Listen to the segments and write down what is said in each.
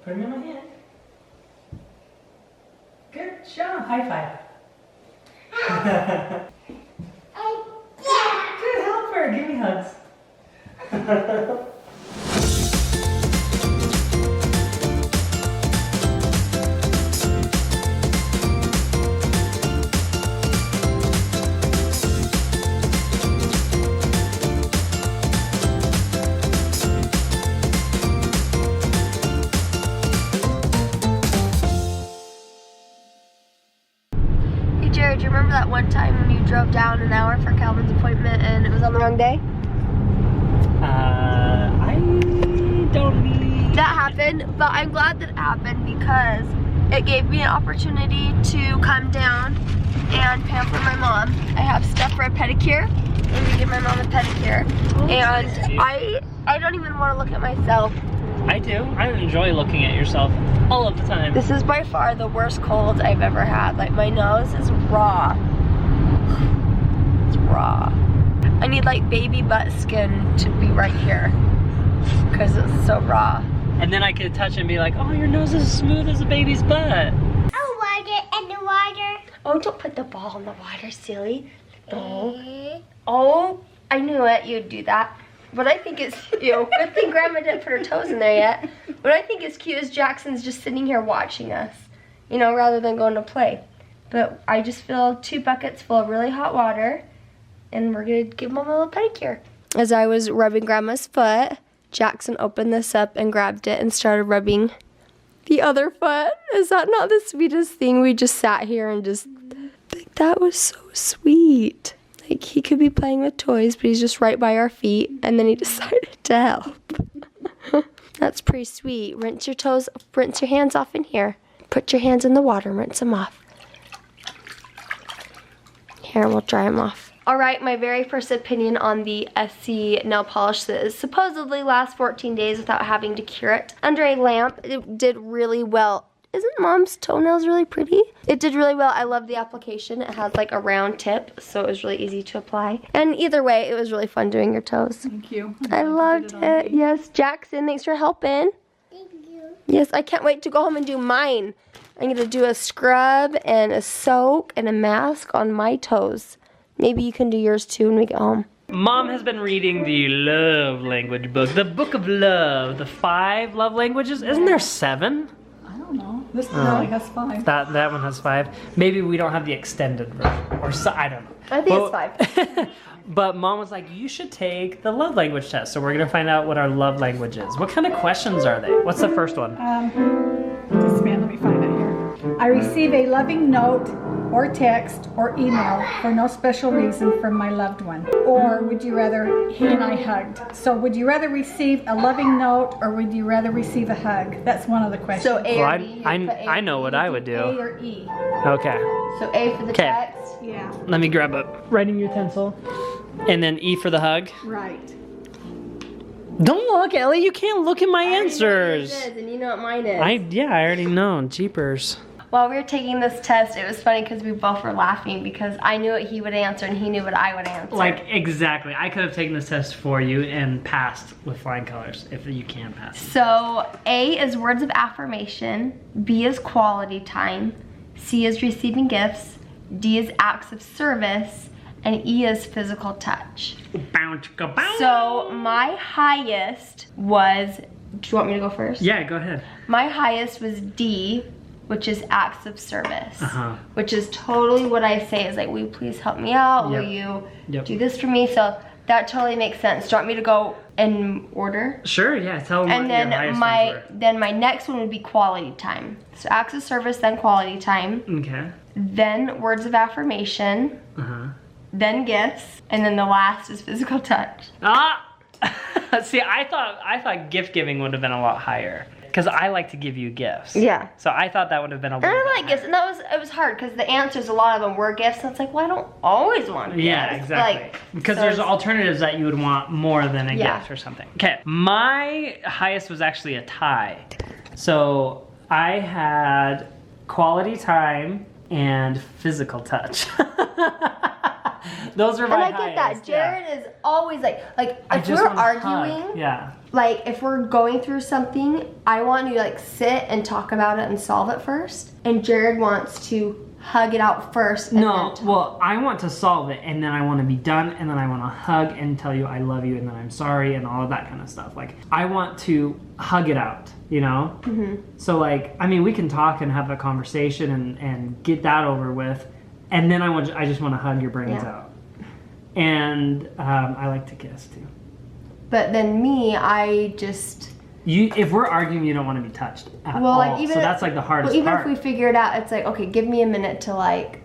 Put them in my hand. Good job. High five. Good helper. Give me hugs. Jared, do you remember that one time when you drove down an hour for Calvin's appointment and it was on the wrong day? I don't need... That happened, but I'm glad that it happened because it gave me an opportunity to come down and pamper my mom. I have stuff for a pedicure. I'm gonna give my mom a pedicure. And I don't even want to look at myself. I do. I enjoy looking at yourself all of the time. This is by far the worst cold I've ever had. Like, my nose is raw. It's raw. I need like baby butt skin to be right here because it's so raw. And then I could touch it and be like, oh, your nose is as smooth as a baby's butt. Oh, water and the water. Oh, don't put the ball in the water, silly. No. Oh, I knew it. You'd do that. What I think is, good thing Grandma didn't put her toes in there yet. What I think is cute is Jackson's just sitting here watching us, rather than going to play. But I just filled 2 buckets full of really hot water, and we're gonna give Mom a little pedicure. As I was rubbing Grandma's foot, Jackson opened this up and grabbed it and started rubbing the other foot. Is that not the sweetest thing? We just sat here and just, like, that was so sweet. Like, he could be playing with toys, but he's just right by our feet, and then he decided to help. That's pretty sweet. Rinse your hands off in here. Put your hands in the water and rinse them off. Here, we'll dry them off. All right, my very first opinion on the SC nail polish that is supposedly lasts 14 days without having to cure it. Under a lamp, it did really well. Isn't Mom's toenails really pretty? It did really well. I love the application. It has like a round tip, so it was really easy to apply. And either way, it was really fun doing your toes. Thank you. I loved it. Yes, Jackson, thanks for helping. Thank you. Yes, I can't wait to go home and do mine. I'm gonna do a scrub and a soak and a mask on my toes. Maybe you can do yours too when we get home. Mom has been reading the love language book, the book of love, the 5 love languages. Isn't there 7? I don't know. This probably has 5. That one has 5. Maybe we don't have the extended version, or so, I don't know. I think it's 5. But Mom was like, you should take the love language test. So we're gonna find out what our love language is. What kind of questions are they? What's the first one? Just a minute, let me find it here. I receive a loving note or text or email for no special reason from my loved one. Or would you rather, he and I hugged. So would you rather receive a loving note or would you rather receive a hug? That's one of the questions. So A Well, or B? I know what I would do. A or E? Okay. So A for the text. Yeah, Let me grab a writing utensil. And then E for the hug. right. Don't look, Ellie. You can't look at my answers. It is, and you know what mine is. Yeah, I already know. Jeepers. While we were taking this test, it was funny because we both were laughing because I knew what he would answer and he knew what I would answer. Like, exactly. I could have taken this test for you and passed with flying colors, if you can pass. So A is words of affirmation, B is quality time, C is receiving gifts, D is acts of service, and E is physical touch. So my highest was, do you want me to go first? Yeah, go ahead. My highest was D, which is acts of service, which is totally what I say is like, will you please help me out? Will you do this for me? So that totally makes sense. Do you want me to go in order? Sure, yeah, tell them And what your highest ones then my next one would be quality time. So acts of service, then quality time, were. Okay. then words of affirmation, then gifts, and then the last is physical touch. Ah! See, I thought gift giving would have been a lot higher. Because I like to give you gifts. Yeah. So I thought that would have been a And little I bit like gifts, and it was hard because the answers, a lot of them were gifts, and it's like, well, I don't always want gifts. Yeah, exactly. Like, because so there's alternatives that you would want more than a Yeah. gift or something. Okay, my highest was actually a tie. So I had quality time and physical touch. Those are my And I get that. highest, yeah. Jared is always like I if just we're wanna arguing, hug. Yeah. like if we're going through something, I want to like sit and talk about it and solve it first. And Jared wants to hug it out first. And No, then talk. well, I want to solve it, and then I want to be done, and then I want to hug and tell you I love you, and then I'm sorry, and all of that kind of stuff. Like, I want to hug it out, you know? So, like, I mean, we can talk and have a conversation and get that over with, and then I just want to hug your brains Yeah. out. And I like to kiss, too. But then me, I just If we're arguing, you don't want to be touched at all. like even so that's like the hardest even part. if we figure it out, it's like okay, give me a minute to like,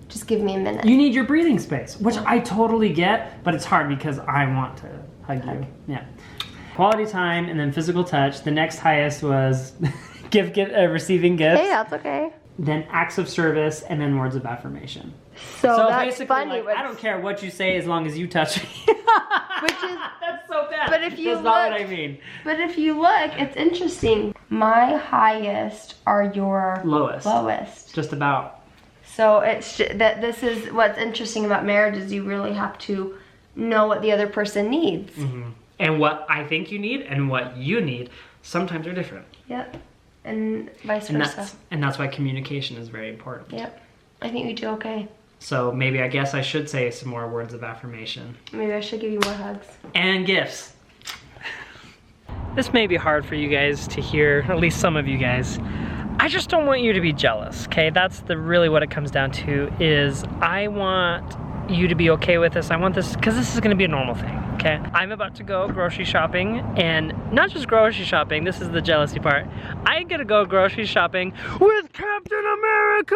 just give me a minute. You need your breathing space, which I totally get, but it's hard because I want to hug you. Yeah. Quality time and then physical touch. The next highest was receiving gifts. Hey, that's okay. Then acts of service and then words of affirmation. So that's basically, funny. like, I don't care what you say as long as you touch me. Which is That's so bad. But if you That's not look- what I mean. But if you look, it's interesting. My highest are your Lowest. Just about. So it's that this is what's interesting about marriage is you really have to know what the other person needs. And what I think you need and what you need sometimes are different. Yep. And vice And versa. that's why communication is very important. Yep. I think we do okay. So maybe I guess I should say some more words of affirmation. Maybe I should give you more hugs. And gifts. This may be hard for you guys to hear, at least some of you guys. I just don't want you to be jealous, okay? That's really what it comes down to is I want you to be okay with this. I want this, because this is gonna be a normal thing, okay? I'm about to go grocery shopping, and not just grocery shopping, this is the jealousy part. I'm gonna go grocery shopping with Captain America!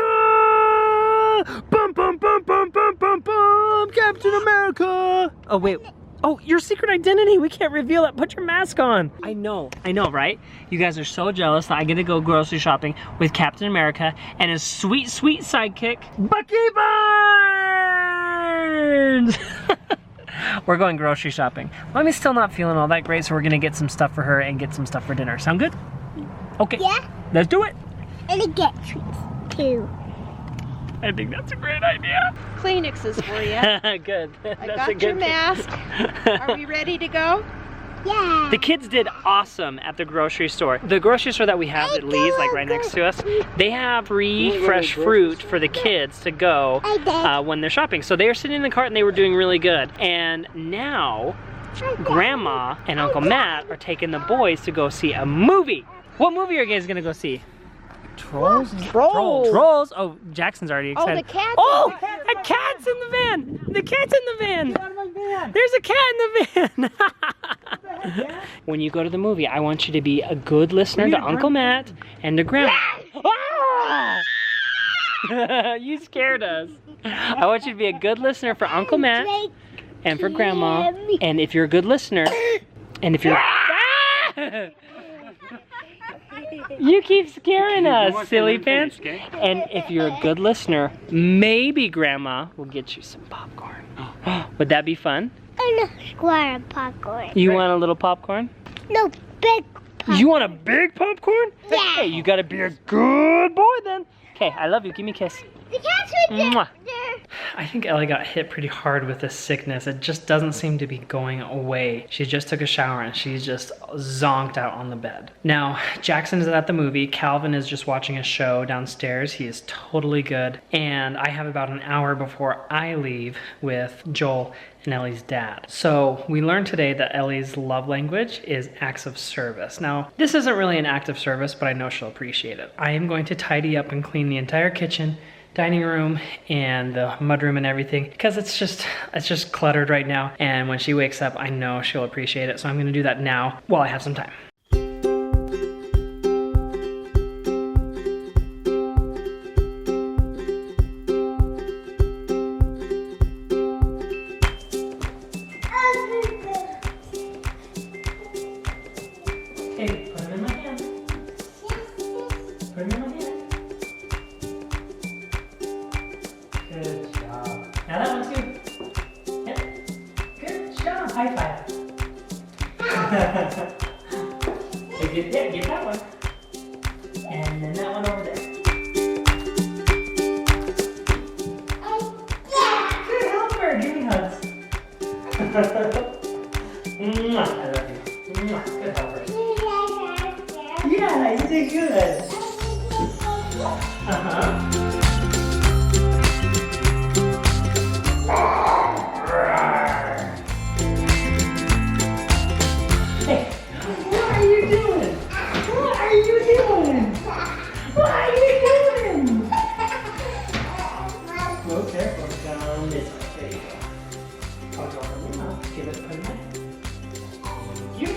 Bum, bum, bum, bum, bum, bum, bum, Captain America! Oh, wait. Oh, your secret identity. We can't reveal it. Put your mask on. I know, right? You guys are so jealous that I get to go grocery shopping with Captain America and his sweet, sweet sidekick, Bucky Barnes! We're going grocery shopping. Mommy's still not feeling all that great, so we're gonna get some stuff for her and get some stuff for dinner. Sound good? Okay. Yeah. Let's do it. And I get treats too. I think that's a great idea. Kleenexes for you. Good. I got your mask. Are we ready to go? Yeah. The kids did awesome at the grocery store. The grocery store that we have at Lee's, like right next to us, they have free fresh fruit for the kids to go when they're shopping. So they were sitting in the cart and they were doing really good. And now, Grandma and Uncle Matt are taking the boys to go see a movie. What movie are you guys gonna go see? Trolls? Trolls. Oh, Jackson's already excited. the cat's Oh, in the van. a cat's in the van. The cat's in the van. Get out of my van. There's a cat in the van. When you go to the movie, I want you to be a good listener to Uncle Matt and to Grandma. Ah! You scared us. I want you to be a good listener for Uncle Matt and for Grandma. And if you're a good listener, and if you're... You keep scaring us, silly pants. And if you're a good listener, maybe Grandma will get you some popcorn. Would that be fun? And a square of popcorn. You want a little popcorn? No, big popcorn. You want a big popcorn? Yeah. Hey, you gotta be a good boy then. Okay, I love you. Give me a kiss. The cat's right Mwah. there. I think Ellie got hit pretty hard with this sickness. It just doesn't seem to be going away. She just took a shower and she's just zonked out on the bed. Now, Jackson is at the movie. Calvin is just watching a show downstairs. He is totally good. And I have about an hour before I leave with Joel and Ellie's dad. So we learned today that Ellie's love language is acts of service. Now, this isn't really an act of service, but I know she'll appreciate it. I am going to tidy up and clean the entire kitchen, dining room, and the mudroom and everything, because it's just cluttered right now. And when she wakes up, I know she'll appreciate it. So I'm gonna do that now while I have some time. Okay, put them in my hand. Put them in my hand. Good job. Now that one too. Yeah. Good job. High five. Hey, get that one. And then that one over there. Good, help her. Hey, what are you doing? What are you doing? What are you doing? Go careful, down this way. There you go. I'll go over the mouth. Give it a put in my hand. You.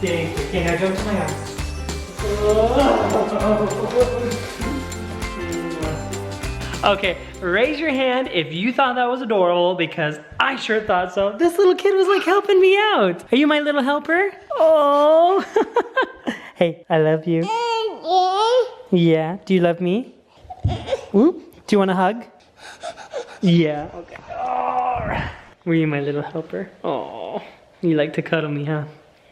Thank you. Okay, now jump to my arms. Okay, raise your hand if you thought that was adorable, because I sure thought so. This little kid was like helping me out. Are you my little helper? Oh. Hey, I love you. Yeah, do you love me? Whoop. Do you want a hug? Yeah. Okay. Oh. Were you my little helper? Oh. You like to cuddle me, huh?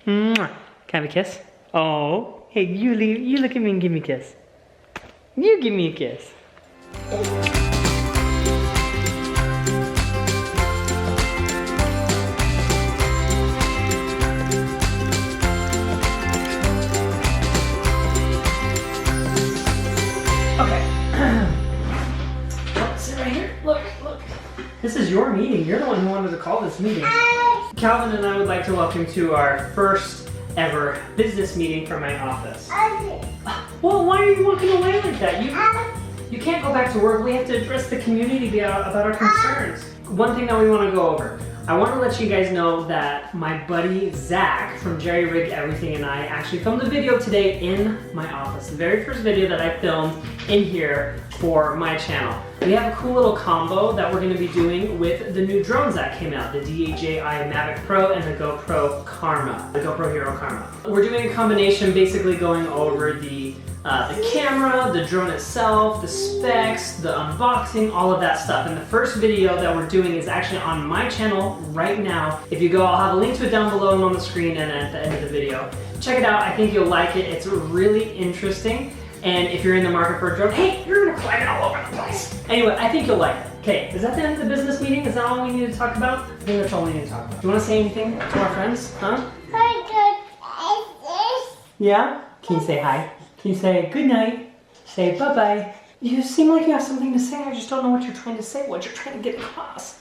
Mwah. Can I have a kiss? Oh. Hey, you look at me and give me a kiss. You give me a kiss. Okay. Sit right here. Look. This is your meeting. You're the one who wanted to call this meeting. Calvin and I would like to welcome you to our first ever business meeting for my office. Well, why are you walking away like that? You can't go back to work. We have to address the community about our concerns. One thing that we want to go over. I want to let you guys know that my buddy Zach from Jerry Rig Everything and I actually filmed a video today in my office. The very first video that I filmed in here for my channel. We have a cool little combo that we're going to be doing with the new drones that came out, the DJI Mavic Pro and the GoPro Karma, the GoPro Hero Karma. We're doing a combination, basically going over the camera, the drone itself, the specs, the unboxing, all of that stuff. And the first video that we're doing is actually on my channel right now. If you go, I'll have a link to it down below and on the screen and at the end of the video. Check it out. I think you'll like it. It's really interesting. And if you're in the market for a drone, hey, you're gonna climb it all over the place. Anyway, I think you'll like it. Okay, is that the end of the business meeting? Is that all we need to talk about? I think that's all we need to talk about. Do you want to say anything to our friends? Huh? Yeah? Can you say hi? Can you say good night? Say bye-bye. You seem like you have something to say. I just don't know what you're trying to say, what you're trying to get across.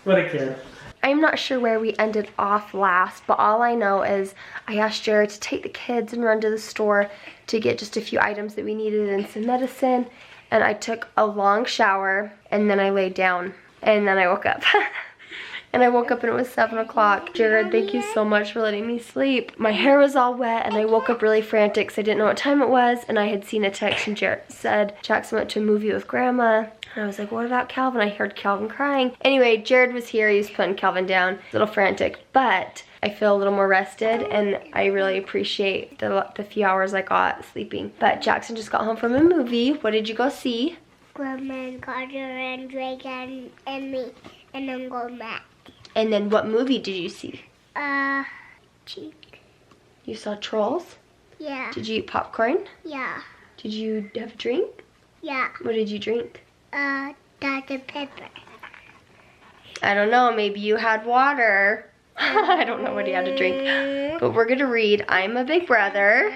What a kid. I'm not sure where we ended off last, but all I know is I asked Jared to take the kids and run to the store to get just a few items that we needed and some medicine. And I took a long shower and then I laid down and then I woke up. And I woke up and it was 7 o'clock. Jared, thank you so much for letting me sleep. My hair was all wet and I woke up really frantic because I didn't know what time it was. And I had seen a text and Jared said Jackson went to a movie with Grandma. And I was like, what about Calvin? I heard Calvin crying. Anyway, Jared was here. He was putting Calvin down. A little frantic, but I feel a little more rested and I really appreciate the few hours I got sleeping. But Jackson just got home from a movie. What did you go see? Grandma and Carter and Reagan and me and Uncle Matt. And then what movie did you see? Cheek. You saw Trolls? Yeah. Did you eat popcorn? Yeah. Did you have a drink? Yeah. What did you drink? Dr. Pepper. I don't know, maybe you had water. I don't know what he had to drink. But we're gonna read I'm a Big Brother.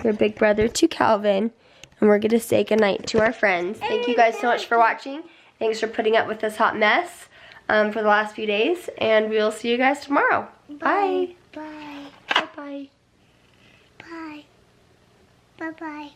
You're a big brother to Calvin. And we're gonna say goodnight to our friends. Thank you guys so much for watching. Thanks for putting up with this hot mess for the last few days. And we'll see you guys tomorrow. Bye. Bye. Bye-bye. Bye. Bye-bye.